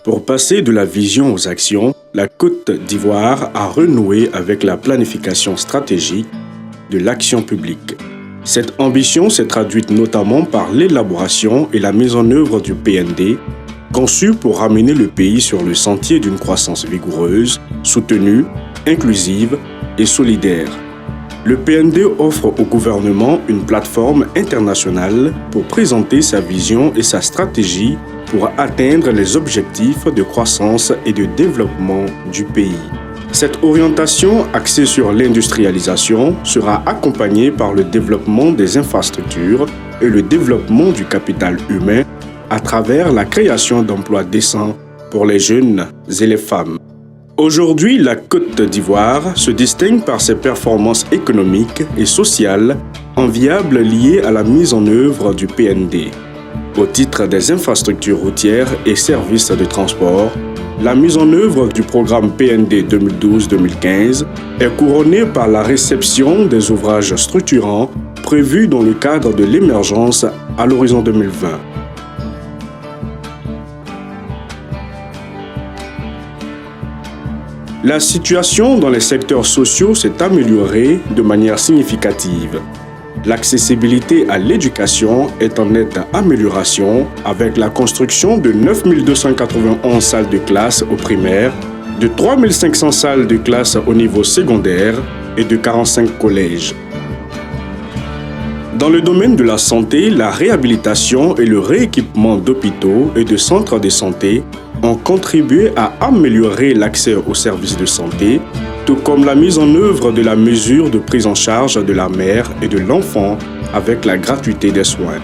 Pour passer de la vision aux actions, la Côte d'Ivoire a renoué avec la planification stratégique de l'action publique. Cette ambition s'est traduite notamment par l'élaboration et la mise en œuvre du PND, conçu pour ramener le pays sur le sentier d'une croissance vigoureuse, soutenue, inclusive et solidaire. Le PND offre au gouvernement une plateforme internationale pour présenter sa vision et sa stratégie pour atteindre les objectifs de croissance et de développement du pays. Cette orientation axée sur l'industrialisation sera accompagnée par le développement des infrastructures et le développement du capital humain à travers la création d'emplois décents pour les jeunes et les femmes. Aujourd'hui, la Côte d'Ivoire se distingue par ses performances économiques et sociales enviables liées à la mise en œuvre du PND. Au titre des infrastructures routières et services de transport, la mise en œuvre du programme PND 2012-2015 est couronnée par la réception des ouvrages structurants prévus dans le cadre de l'émergence à l'horizon 2020. La situation dans les secteurs sociaux s'est améliorée de manière significative. L'accessibilité à l'éducation est en nette amélioration avec la construction de 9 291 salles de classe au primaire, de 3 500 salles de classe au niveau secondaire et de 45 collèges. Dans le domaine de la santé, la réhabilitation et le rééquipement d'hôpitaux et de centres de santé ont contribué à améliorer l'accès aux services de santé, tout comme la mise en œuvre de la mesure de prise en charge de la mère et de l'enfant avec la gratuité des soins.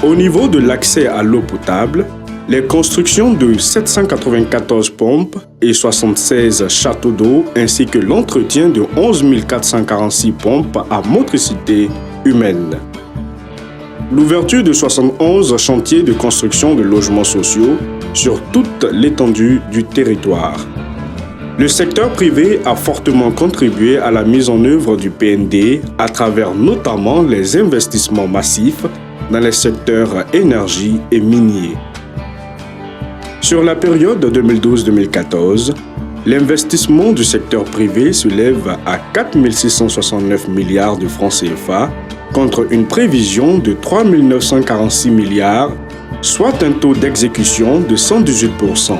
Au niveau de l'accès à l'eau potable, les constructions de 794 pompes et 76 châteaux d'eau ainsi que l'entretien de 11 446 pompes à motricité humaine. L'ouverture de 71 chantiers de construction de logements sociaux sur toute l'étendue du territoire. Le secteur privé a fortement contribué à la mise en œuvre du PND à travers notamment les investissements massifs dans les secteurs énergie et minier. Sur la période 2012-2014, l'investissement du secteur privé s'élève à 4 669 milliards de francs CFA contre une prévision de 3 946 milliards, soit un taux d'exécution de 118%.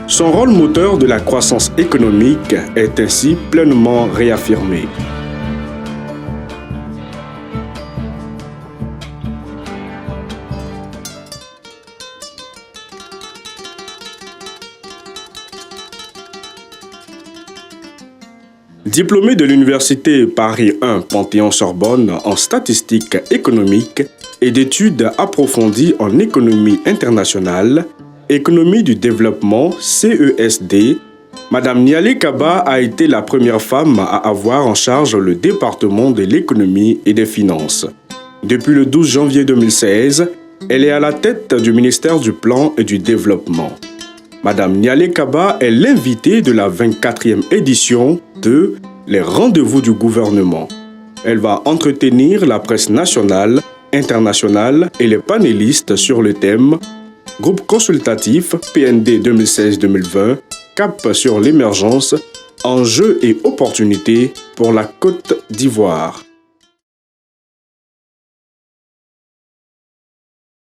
Son rôle moteur de la croissance économique est ainsi pleinement réaffirmé. Diplômé de l'Université Paris 1 Panthéon-Sorbonne en statistique économique et d'études approfondies en économie internationale, économie du développement CESD, Madame Nialé Kaba a été la première femme à avoir en charge le département de l'économie et des finances. Depuis le 12 janvier 2016, elle est à la tête du ministère du Plan et du Développement. Madame Nialé Kaba est l'invitée de la 24e édition de Les Rendez-vous du gouvernement. Elle va entretenir la presse nationale, internationale et les panélistes sur le thème Groupe consultatif PND 2016-2020, cap sur l'émergence, enjeux et opportunités pour la Côte d'Ivoire.